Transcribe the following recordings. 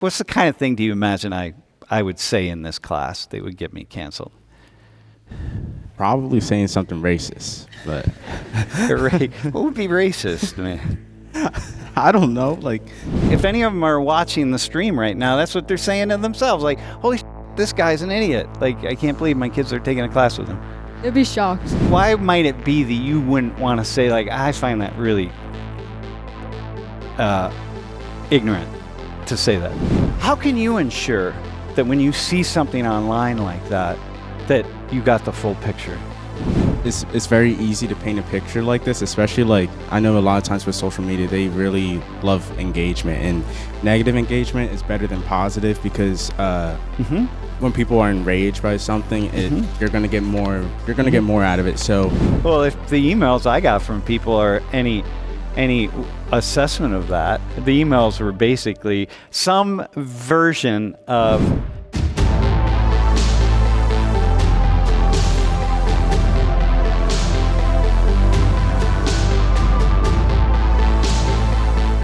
What's the kind of thing do you imagine I would say in this class that would get me canceled? Probably saying something racist, but What would be racist, man? I don't know. Like, If any of them are watching the stream right now, that's what they're saying to themselves. Like, holy this guy's an idiot. Like, I can't believe my kids are taking a class with him. They'd be shocked. Why might it be that you wouldn't want to say, like, I find that really ignorant to say that? How can you ensure that when you see something online like that, that you got the full picture? it's very easy to paint a picture like this, especially like I know a lot of times with social media, they really love engagement, and negative engagement is better than positive because when people are enraged by something, you're gonna get more. You're gonna get more out of it. So, well, if the emails I got from people are any assessment of that, the emails were basically some version of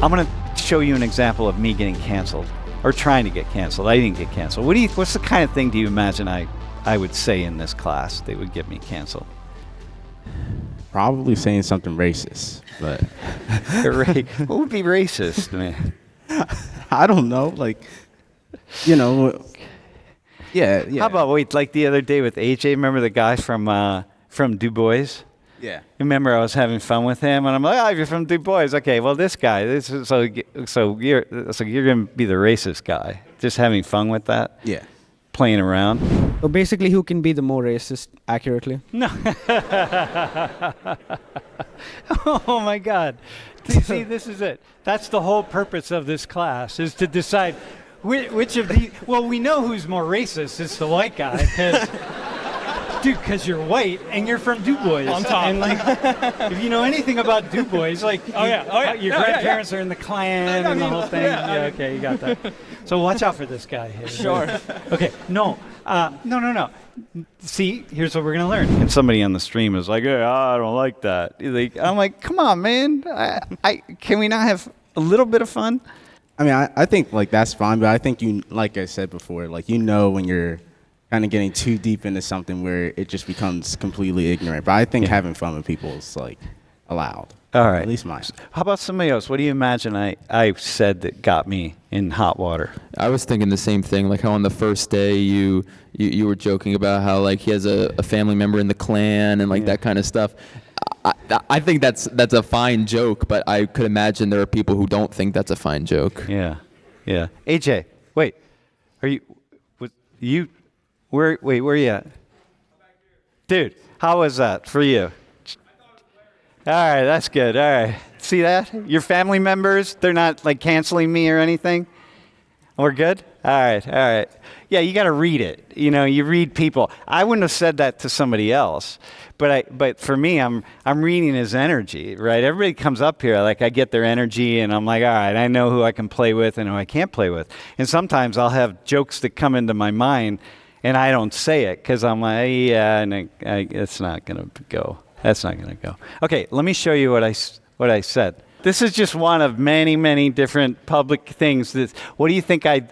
I'm going to show you an example of me getting canceled or trying to get canceled. I didn't get canceled. What's the kind of thing do you imagine I would say in this class that would get me canceled? probably saying something racist, but What would be racist, man? I don't know. Like, you know, yeah. How about like the other day with AJ? Remember the guy from Du Bois? Yeah. Remember I was having fun with him, and I'm like, "Oh, you're from Du Bois, okay? Well, this guy, so you're gonna be the racist guy, just having fun with that, Yeah. playing around." So basically, who can be the more racist accurately? No. Oh my God! See, this is it. That's the whole purpose of this class, is to decide which of the. Well, we know who's more racist. It's the white guy, because you're white and you're from Du Bois. On top. And like, if you know anything about Du Bois, like, your grandparents are in the Klan and the whole thing. Yeah, okay, you got that. So watch out for this guy here. Sure. Okay, no. See, here's what we're gonna learn. And somebody on the stream is like, "Hey, I don't like that." I'm like, "Come on, man! Can we not have a little bit of fun?" I mean, I think like that's fine, but I think like I said before, like when you're kind of getting too deep into something where it just becomes completely ignorant. But I think having fun with people is like allowed. All right. At least mine. How about somebody else? What do you imagine I said that got me in hot water? I was thinking the same thing, like how on the first day you were joking about how like he has a family member in the Klan and like that kind of stuff. I think that's a fine joke, but I could imagine there are people who don't think that's a fine joke. Yeah. AJ, wait. Are you? Where are you at? Dude, how was that for you? All right, that's good. All right. See that? Your family members, they're not like canceling me or anything? We're good? All right. Yeah, you got to read it. You read people. I wouldn't have said that to somebody else, but for me, I'm reading his energy, right? Everybody comes up here, like I get their energy, and I'm like, all right, I know who I can play with and who I can't play with. And sometimes I'll have jokes that come into my mind, and I don't say it because I'm like, it's not going to go. That's not going to go. Okay, let me show you what I said. This is just one of many, many different public things. What do you think I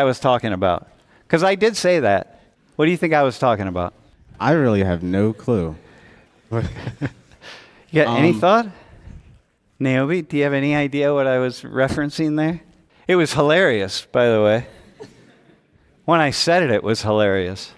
was talking about? Because I did say that. What do you think I was talking about? I really have no clue. You got any thought? Naomi, do you have any idea what I was referencing there? It was hilarious, by the way. When I said it, it was hilarious.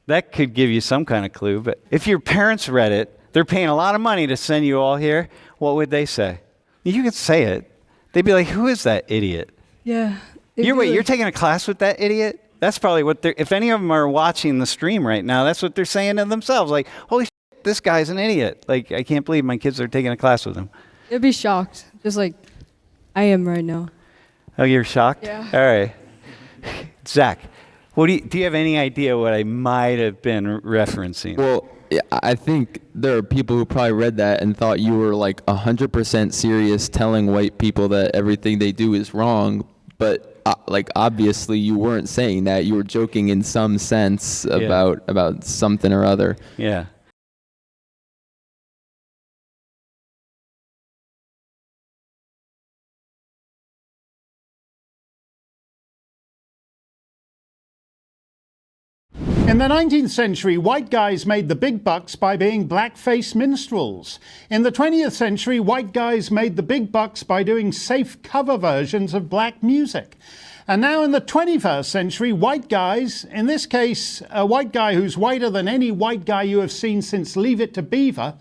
That could give you some kind of clue, but if your parents read it, they're paying a lot of money to send you all here, what would they say? You could say it. They'd be like, who is that idiot? Yeah. You're taking a class with that idiot? That's probably what if any of them are watching the stream right now, that's what they're saying to themselves. Like, holy this guy's an idiot. Like, I can't believe my kids are taking a class with him. They'd be shocked, just like I am right now. Oh, you're shocked? Yeah. All right. Zach, do you have any idea what I might have been referencing? Well, I think there are people who probably read that and thought you were like 100% serious telling white people that everything they do is wrong, but like obviously you weren't saying that. You were joking in some sense about something or other. Yeah. In the 19th century, white guys made the big bucks by being blackface minstrels. In the 20th century, white guys made the big bucks by doing safe cover versions of black music. And now in the 21st century, white guys, in this case, a white guy who's whiter than any white guy you have seen since Leave It to Beaver,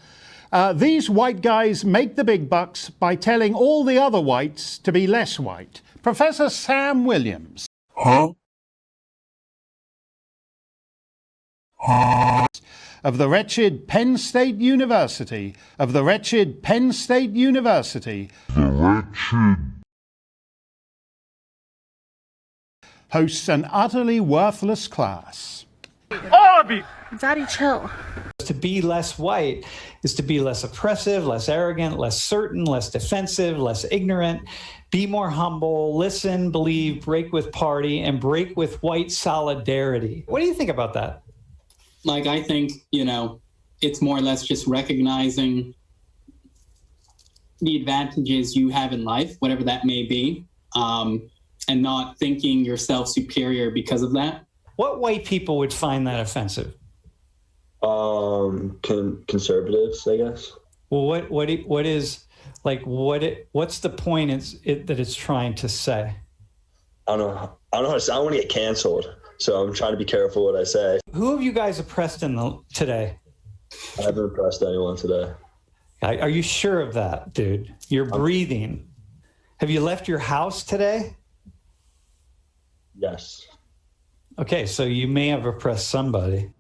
these white guys make the big bucks by telling all the other whites to be less white. Professor Sam Williams. Of the wretched Penn State University, hosts an utterly worthless class. Daddy, chill. To be less white is to be less oppressive, less arrogant, less certain, less defensive, less ignorant, be more humble, listen, believe, break with party, and break with white solidarity. What do you think about that? Like, I think, it's more or less just recognizing the advantages you have in life, whatever that may be, and not thinking yourself superior because of that. What white people would find that offensive? Conservatives, I guess. Well, what's the point that it's trying to say? I don't know how to say. I want to get canceled, so I'm trying to be careful what I say. Who have you guys oppressed today? I haven't oppressed anyone today. Are you sure of that, dude? You're breathing. Have you left your house today? Yes. Okay, so you may have oppressed somebody.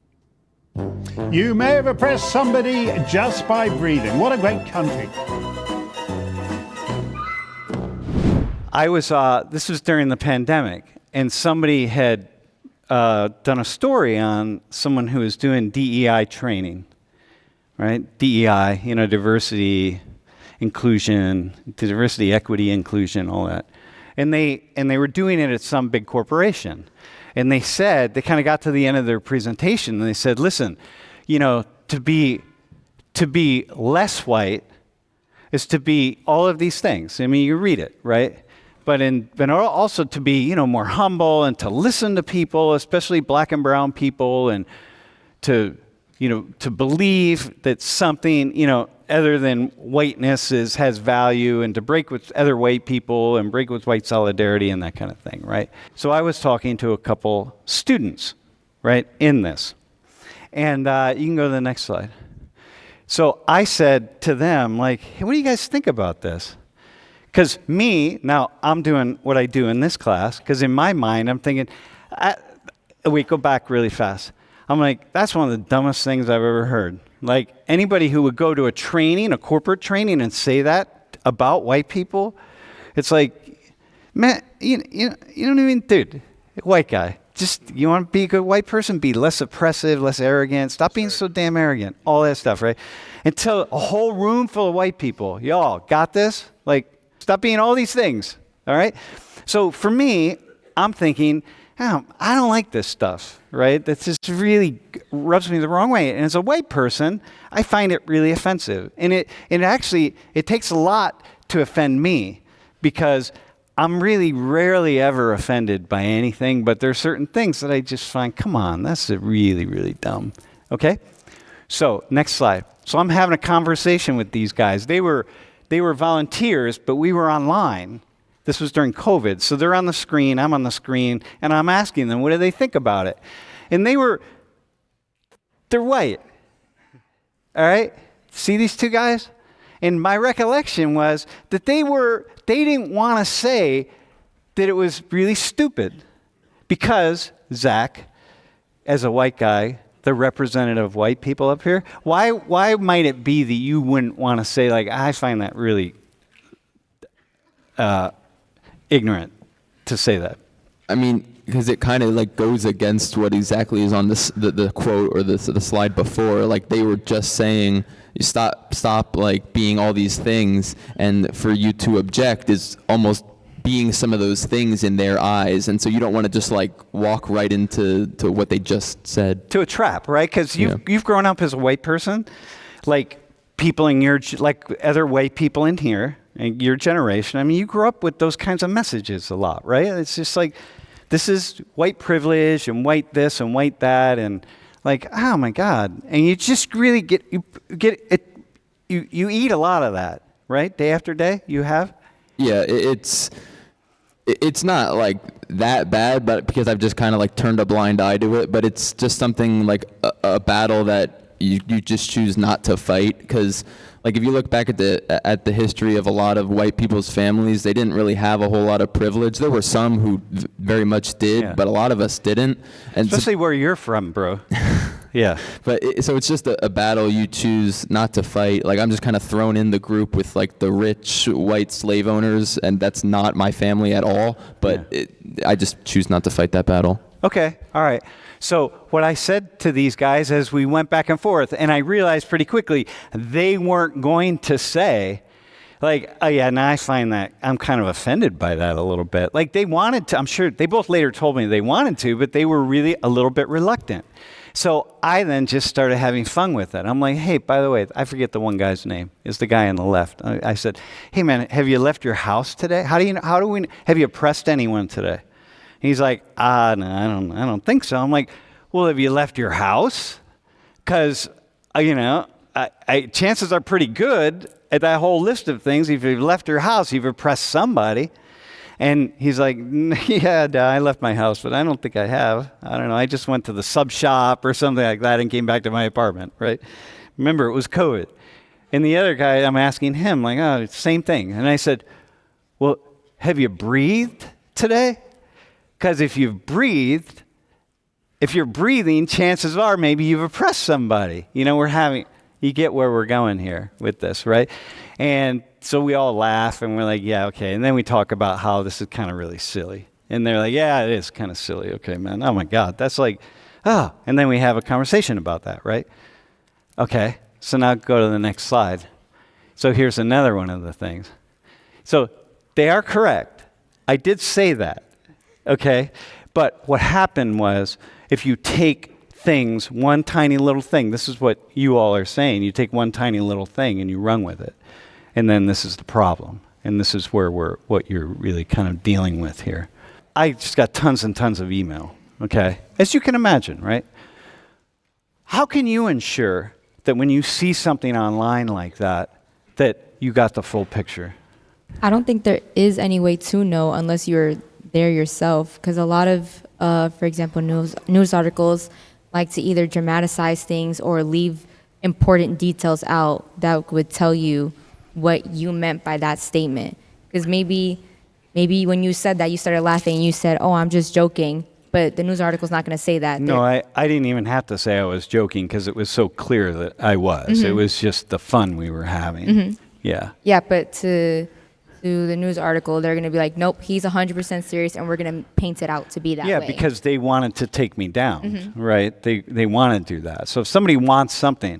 You may have oppressed somebody just by breathing. What a great country. This was during the pandemic, and somebody had done a story on someone who was doing DEI training, right? DEI, diversity, inclusion, diversity, equity, inclusion, all that. And they were doing it at some big corporation. And they kind of got to the end of their presentation, and they said, listen, to be less white is to be all of these things. I mean, you read it, right? But also to be, more humble and to listen to people, especially black and brown people, and to believe that something, other than whiteness has value, and to break with other white people and break with white solidarity and that kind of thing, right? So I was talking to a couple students, right, in this. And you can go to the next slide. So I said to them, like, hey, what do you guys think about this? Because now I'm doing what I do in this class, because in my mind I'm thinking, wait, go back really fast. I'm like, that's one of the dumbest things I've ever heard. Like, anybody who would go to a corporate training, and say that about white people, it's like, man, you don't even, dude, white guy, you want to be a good white person, be less oppressive, less arrogant, stop being so damn arrogant, all that stuff, right? And tell a whole room full of white people, y'all got this? Like, stop being all these things, all right? So for me, I'm thinking, I don't like this stuff, right? That just really rubs me the wrong way. And as a white person, I find it really offensive. And it takes a lot to offend me, because I'm really rarely ever offended by anything, but there are certain things that I just find, come on, that's really, really dumb. Okay? So, next slide. So I'm having a conversation with these guys. They were volunteers, but we were online. This was during COVID. So they're on the screen, I'm on the screen, and I'm asking them, what do they think about it? And they're white. All right? See these two guys? And my recollection was that they didn't want to say that it was really stupid, because Zach, as a white guy, the representative of white people up here, why might it be that you wouldn't want to say, like, I find that really ignorant to say that? I mean, because it kind of like goes against what exactly is on the quote or the slide before. Like, they were just saying, stop like being all these things, and for you to object is almost being some of those things in their eyes, and so you don't want to just like walk right into what they just said. To a trap, right? Because you've grown up as a white person, like people in like other white people in here, and your generation. I mean, you grew up with those kinds of messages a lot, right? It's just like, This is white privilege and white this and white that, and like, oh my God. And you just really you eat a lot of that, right? Day after day, you have? Yeah, it's not like that bad, but because I've just kind of like turned a blind eye to it, but it's just something like a battle that you just choose not to fight, because like if you look back at the history of a lot of white people's families, they didn't really have a whole lot of privilege. There were some who very much did, but a lot of us didn't. And especially where you're from, bro. Yeah. But so it's just a battle you choose not to fight. Like I'm just kind of thrown in the group with like the rich white slave owners, and that's not my family at all. But I just choose not to fight that battle. Okay. All right. So what I said to these guys as we went back and forth, and I realized pretty quickly they weren't going to say, like, oh yeah, now I find that I'm kind of offended by that a little bit. Like they wanted to, I'm sure they both later told me they wanted to, but they were really a little bit reluctant. So I then just started having fun with it. I'm like, hey, by the way, I forget the one guy's name. It's the guy on the left. I said, hey man, have you left your house today? Have you oppressed anyone today? He's like, no, I don't think so. I'm like, well, have you left your house? Because, chances are pretty good at that whole list of things. If you've left your house, you've oppressed somebody. And he's like, yeah, I left my house, but I don't think I have. I don't know. I just went to the sub shop or something like that and came back to my apartment, right? Remember, it was COVID. And the other guy, I'm asking him, like, oh, same thing. And I said, well, have you breathed today? Because if you're breathing, chances are maybe you've oppressed somebody. You get where we're going here with this, right? And so we all laugh and we're like, yeah, okay. And then we talk about how this is kind of really silly. And they're like, yeah, it is kind of silly. Okay, man. Oh my God. That's like, oh. And then we have a conversation about that, right? Okay. So now go to the next slide. So here's another one of the things. So they are correct. I did say that. Okay. But what happened was, if you take things, one tiny little thing, this is what you all are saying, you take one tiny little thing and you run with it. And then this is the problem. And this is what you're really kind of dealing with here. I just got tons and tons of email, okay? As you can imagine, right? How can you ensure that when you see something online like that you got the full picture? I don't think there is any way to know unless you're there yourself, because a lot of, for example, news articles like to either dramatize things or leave important details out that would tell you what you meant by that statement. Because maybe when you said that, you started laughing and you said, oh, I'm just joking, but the news article's not going to say that. No, I didn't even have to say I was joking because it was so clear that I was. Mm-hmm. It was just the fun we were having. Mm-hmm. Yeah. Yeah, but to the news article, they're going to be like, nope, he's 100% serious, and we're going to paint it out to be that way. Yeah, because they wanted to take me down, right? They want to do that. So if somebody wants something,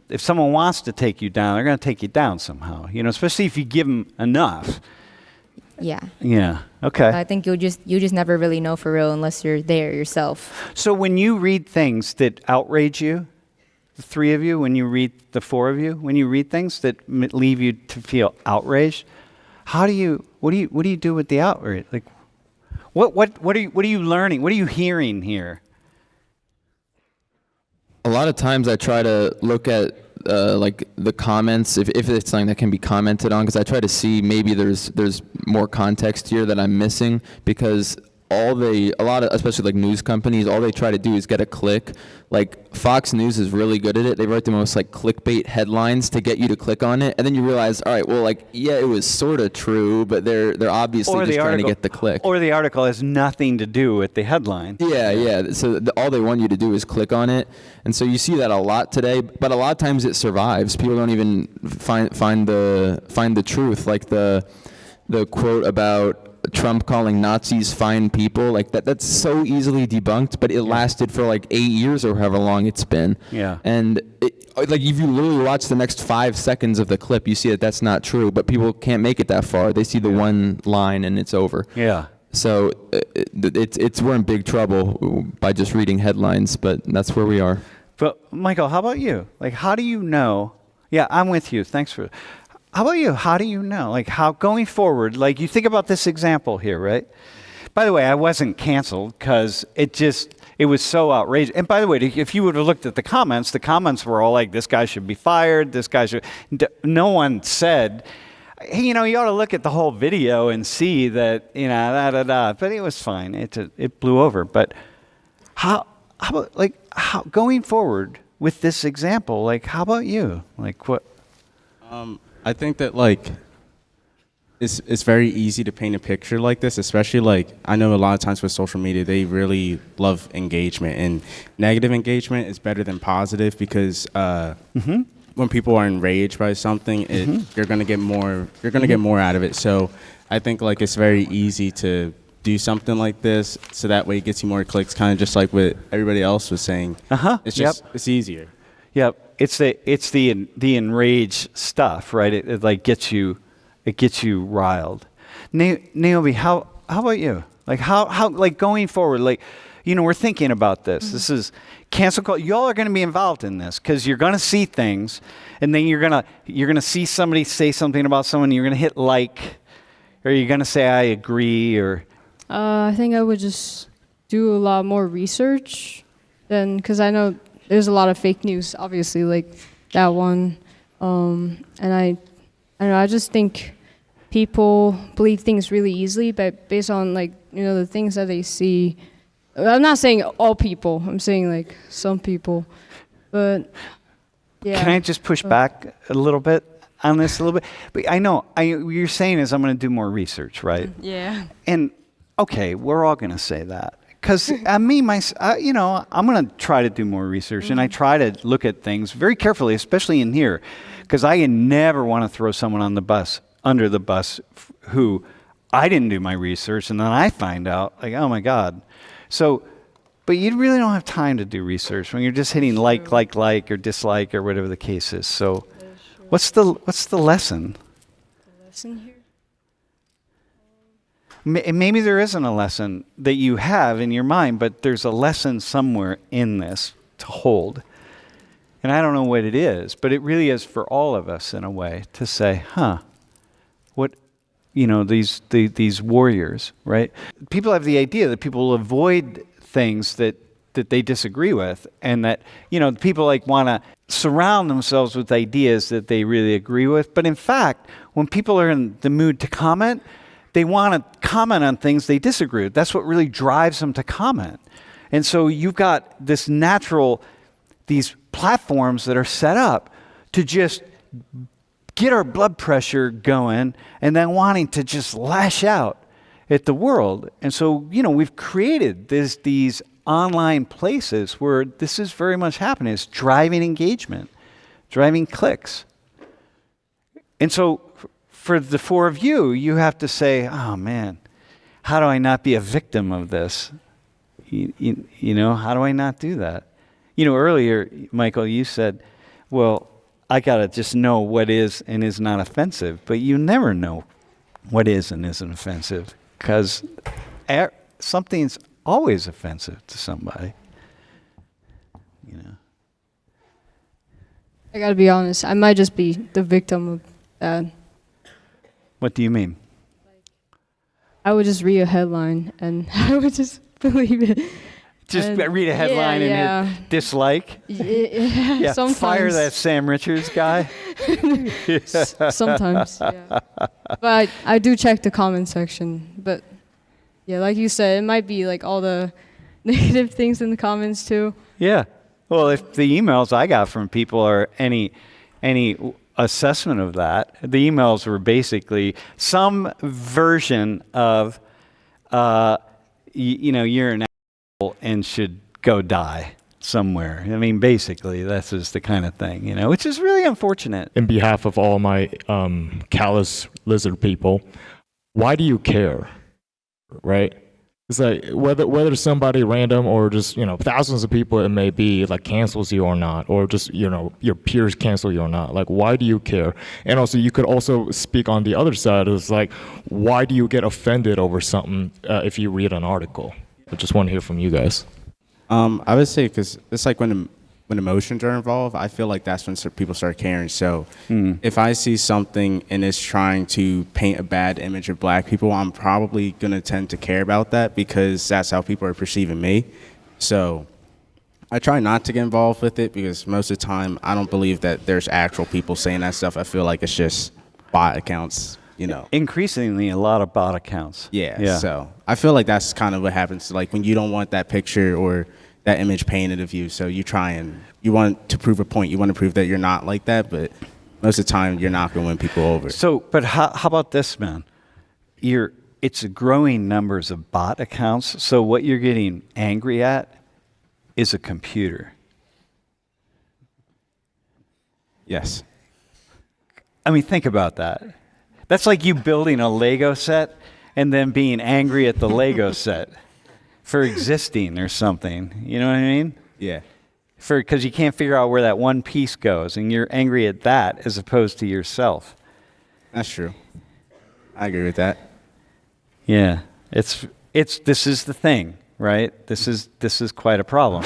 if someone wants to take you down, they're going to take you down somehow, especially if you give them enough. Yeah. Yeah, okay. I think you just never really know for real unless you're there yourself. So when you read things that outrage you, the three of you, the four of you, when you read things that leave you to feel outraged, what do you do with the outrage? Like, what are you learning? What are you hearing here? A lot of times I try to look at like the comments, if it's something that can be commented on, because I try to see maybe there's more context here that I'm missing, because especially like news companies, all they try to do is get a click. Like Fox News is really good at it. They write the most like clickbait headlines to get you to click on it, and then you realize, all right, well, like, yeah, it was sort of true, but they're obviously just trying to get the click. Or the article has nothing to do with the headline. Yeah. So all they want you to do is click on it, and so you see that a lot today. But a lot of times it survives. People don't even find the truth. Like the quote about Trump calling Nazis fine people, like that's so easily debunked, but it lasted for like 8 years or however long it's been. Yeah. And like if you literally watch the next 5 seconds of the clip, you see that that's not true, but people can't make it that far. They see the one line and it's over. Yeah. So we're in big trouble by just reading headlines, but that's where we are. But Michael, how about you? Like, how do you know? Yeah, I'm with you. Thanks for. How about you? How do you know? Like, how going forward, like you think about this example here, right? By the way, I wasn't canceled because it was so outrageous. And by the way, if you would have looked at the comments were all like, this guy should be fired, this guy should. No one said, hey, you ought to look at the whole video and see that, But it was fine. It blew over. But how about, going forward with this example, how about you? What? I think that it's very easy to paint a picture like this, especially I know a lot of times with social media, they really love engagement, and negative engagement is better than positive because when people are enraged by something, you're gonna get more out of it. So I think it's very easy to do something like this, so that way it gets you more clicks, kind of just like what everybody else was saying. It's just it's easier. Yep, it's the enraged stuff, right? It gets you riled. Naomi, how about you? How going forward, we're thinking about this. This is cancel culture. Y'all are going to be involved in this because you're going to see things, and then you're gonna see somebody say something about someone. You're going to hit or you're going to say I agree, or. I think I would just do a lot more research, because I know there's a lot of fake news, obviously, like that one. And I don't know, I just think people believe things really easily, but based on the things that they see. I'm not saying all people, I'm saying some people, but yeah. Can I just push back a little bit on this a little bit? But I know, what you're saying is I'm going to do more research, right? Yeah. And okay, we're all going to say that. Because I'm going to try to do more research, and I try to look at things very carefully, especially in here, because I never want to throw someone under the bus who I didn't do my research, and then I find out, oh my God. So, but you really don't have time to do research when you're just hitting like, or dislike, or whatever the case is. So, what's the lesson? The lesson here? Maybe there isn't a lesson that you have in your mind, but there's a lesson somewhere in this to hold. And I don't know what it is, but it really is for all of us in a way to say, what, these warriors, right? People have the idea that people will avoid things that they disagree with, and that, people want to surround themselves with ideas that they really agree with. But in fact, when people are in the mood to comment, they want to comment on things they disagree with. That's what really drives them to comment. And so you've got these platforms that are set up to just get our blood pressure going, and then wanting to just lash out at the world. And so, we've created these online places where this is very much happening. It's driving engagement, driving clicks. And so for the four of you, you have to say, oh man, how do I not be a victim of this? How do I not do that? Earlier, Michael, you said, well, I got to just know what is and is not offensive. But you never know what is and isn't offensive, because something's always offensive to somebody. I gotta be honest, I might just be the victim of that. What do you mean? I would just read a headline and I would just believe it. Just read a headline and hit dislike? Yeah, sometimes. Fire that Sam Richards guy? Sometimes, yeah. But I do check the comment section. But yeah, like you said, it might be all the negative things in the comments too. Yeah. Well, if the emails I got from people are any assessment of that, the emails were basically some version of, you're an asshole and should go die somewhere. I mean, basically, that's just the kind of thing, which is really unfortunate. In behalf of all my callous lizard people, why do you care, right? It's whether somebody random or just thousands of people it may be cancels you or not, or just your peers cancel you or not. Why do you care? And also you could also speak on the other side. It's why do you get offended over something if you read an article? I just want to hear from you guys. I would say because it's when when emotions are involved, I feel like that's when people start caring. So if I see something and it's trying to paint a bad image of black people, I'm probably going to tend to care about that because that's how people are perceiving me. So I try not to get involved with it because most of the time I don't believe that there's actual people saying that stuff. I feel like it's just bot accounts, you know. Increasingly, a lot of bot accounts. Yeah. So I feel like that's kind of what happens. Like when you don't want that picture or that image painted of you, so you want to prove a point. You want to prove that you're not like that, but most of the time you're not going to win people over. So, but how about this, man? It's a growing numbers of bot accounts. So what you're getting angry at is a computer. Yes. I mean, think about that. That's like you building a Lego set and then being angry at the Lego set for existing or something. You know what I mean? Yeah. Because you can't figure out where that one piece goes, and you're angry at that as opposed to yourself. That's true. I agree with that. Yeah. This is the thing, right? This is quite a problem.